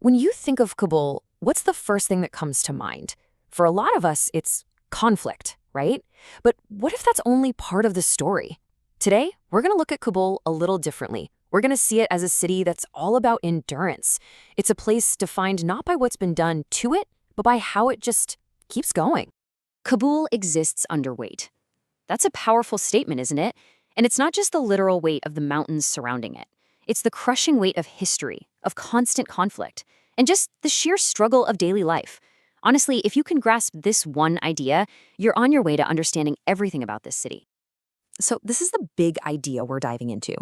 When you think of Kabul, what's the first thing that comes to mind? For a lot of us, it's conflict, right? But what if that's only part of the story? Today, we're going to look at Kabul a little differently. We're going to see it as a city that's all about endurance. It's a place defined not by what's been done to it, but by how it just keeps going. Kabul exists underweight. That's a powerful statement, isn't it? And it's not just the literal weight of the mountains surrounding it. It's the crushing weight of history, of constant conflict, and just the sheer struggle of daily life. Honestly, if you can grasp this one idea, you're on your way to understanding everything about this city. So this is the big idea we're diving into.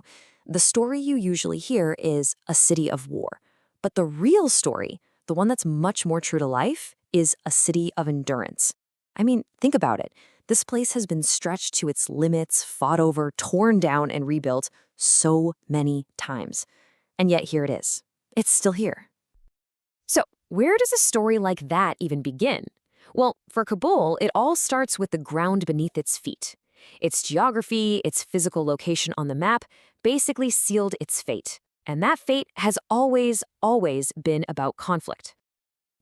The story you usually hear is a city of war. But the real story, the one that's much more true to life, is a city of endurance. I mean, think about it. This place has been stretched to its limits, fought over, torn down, and rebuilt so many times. And yet here it is. It's still here. So where does a story like that even begin? Well, for Kabul, it all starts with the ground beneath its feet. Its geography, its physical location on the map, basically sealed its fate. And that fate has always been about conflict.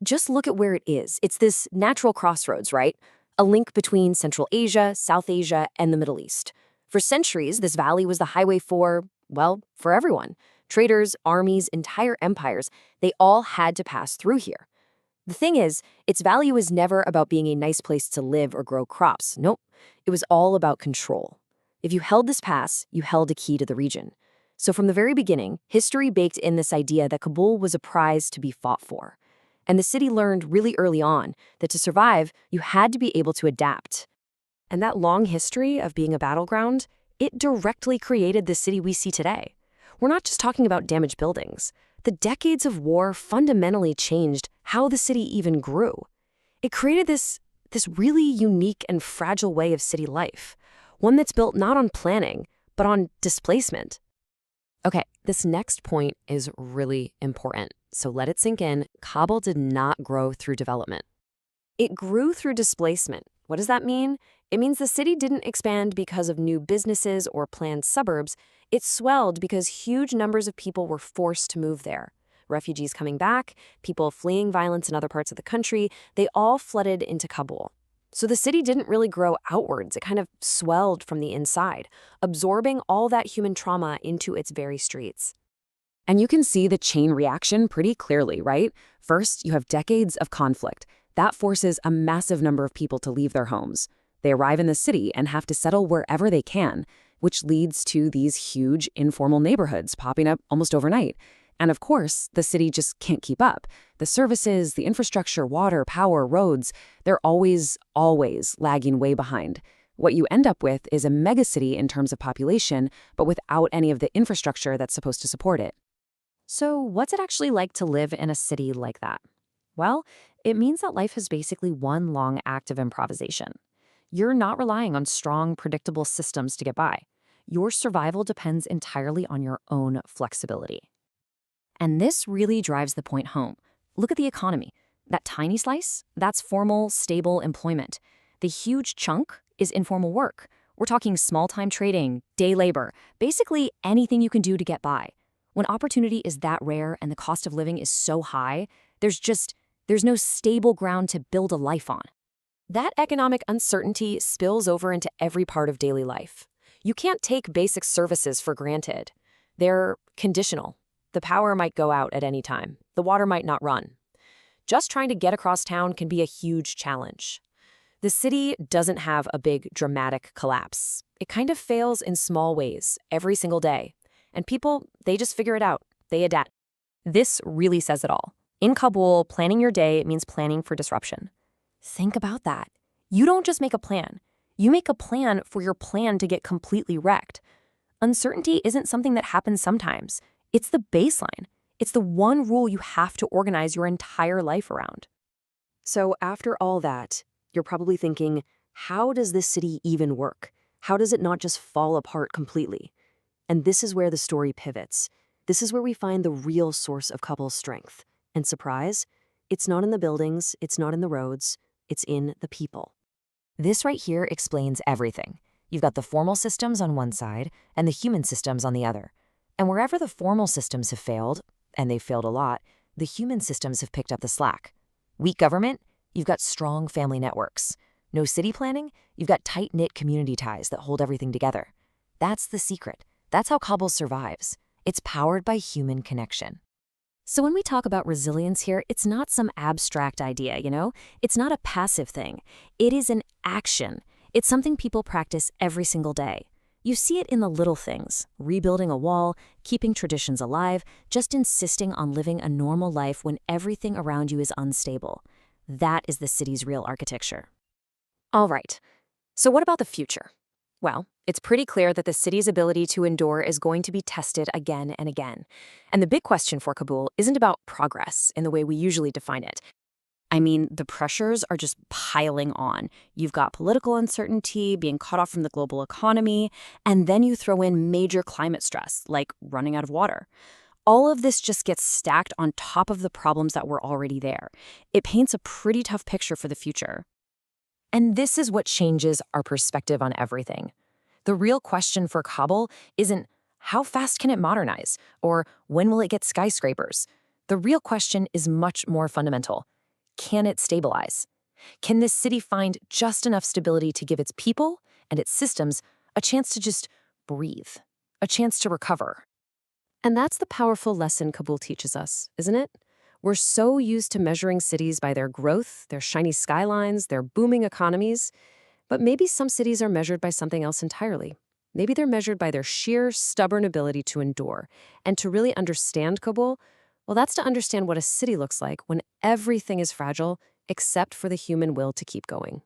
Just look at where it is. It's this natural crossroads, right? A link between Central Asia, South Asia, and the Middle East. For centuries, this valley was the highway for everyone. Traders, armies, entire empires, they all had to pass through here. The thing is, its value was never about being a nice place to live or grow crops. Nope, it was all about control. If you held this pass, you held a key to the region. So from the very beginning, history baked in this idea that Kabul was a prize to be fought for. And the city learned really early on that to survive, you had to be able to adapt. And that long history of being a battleground, it directly created the city we see today. We're not just talking about damaged buildings. The decades of war fundamentally changed how the city even grew. It created this really unique and fragile way of city life, one that's built not on planning, but on displacement. Okay, this next point is really important, so let it sink in. Kabul did not grow through development. It grew through displacement. What does that mean? It means the city didn't expand because of new businesses or planned suburbs. It swelled because huge numbers of people were forced to move there. Refugees coming back, people fleeing violence in other parts of the country, they all flooded into Kabul. So the city didn't really grow outwards. It kind of swelled from the inside, absorbing all that human trauma into its very streets. And you can see the chain reaction pretty clearly, right? First, you have decades of conflict. That forces a massive number of people to leave their homes. They arrive in the city and have to settle wherever they can, which leads to these huge informal neighborhoods popping up almost overnight. And of course, the city just can't keep up. The services, the infrastructure, water, power, roads, they're always lagging way behind. What you end up with is a megacity in terms of population, but without any of the infrastructure that's supposed to support it. So what's it actually like to live in a city like that? Well, it means that life is basically one long act of improvisation. You're not relying on strong, predictable systems to get by. Your survival depends entirely on your own flexibility. And this really drives the point home. Look at the economy. That tiny slice, that's formal, stable employment. The huge chunk is informal work. We're talking small-time trading, day labor, basically anything you can do to get by. When opportunity is that rare and the cost of living is so high, there's no stable ground to build a life on. That economic uncertainty spills over into every part of daily life. You can't take basic services for granted. They're conditional. The power might go out at any time. The water might not run. Just trying to get across town can be a huge challenge. The city doesn't have a big, dramatic collapse. It kind of fails in small ways every single day. And people, they just figure it out. They adapt. This really says it all. In Kabul, planning your day means planning for disruption. Think about that. You don't just make a plan. You make a plan for your plan to get completely wrecked. Uncertainty isn't something that happens sometimes. It's the baseline. It's the one rule you have to organize your entire life around. So after all that, you're probably thinking, how does this city even work? How does it not just fall apart completely? And this is where the story pivots. This is where we find the real source of Kabul's strength. And surprise, it's not in the buildings, it's not in the roads, it's in the people. This right here explains everything. You've got the formal systems on one side and the human systems on the other. And wherever the formal systems have failed, and they've failed a lot, the human systems have picked up the slack. Weak government? You've got strong family networks. No city planning? You've got tight-knit community ties that hold everything together. That's the secret. That's how Kabul survives. It's powered by human connection. So when we talk about resilience here, it's not some abstract idea, It's not a passive thing. It is an action. It's something people practice every single day. You see it in the little things, rebuilding a wall, keeping traditions alive, just insisting on living a normal life when everything around you is unstable. That is the city's real architecture. All right. So what about the future? Well, it's pretty clear that the city's ability to endure is going to be tested again and again. And the big question for Kabul isn't about progress in the way we usually define it. I mean, the pressures are just piling on. You've got political uncertainty, being cut off from the global economy, and then you throw in major climate stress, like running out of water. All of this just gets stacked on top of the problems that were already there. It paints a pretty tough picture for the future. And this is what changes our perspective on everything. The real question for Kabul isn't how fast can it modernize or when will it get skyscrapers? The real question is much more fundamental. Can it stabilize? Can this city find just enough stability to give its people and its systems a chance to just breathe, a chance to recover? And that's the powerful lesson Kabul teaches us, isn't it? We're so used to measuring cities by their growth, their shiny skylines, their booming economies. But maybe some cities are measured by something else entirely. Maybe they're measured by their sheer, stubborn ability to endure. And to really understand Kabul, well, that's to understand what a city looks like when everything is fragile except for the human will to keep going.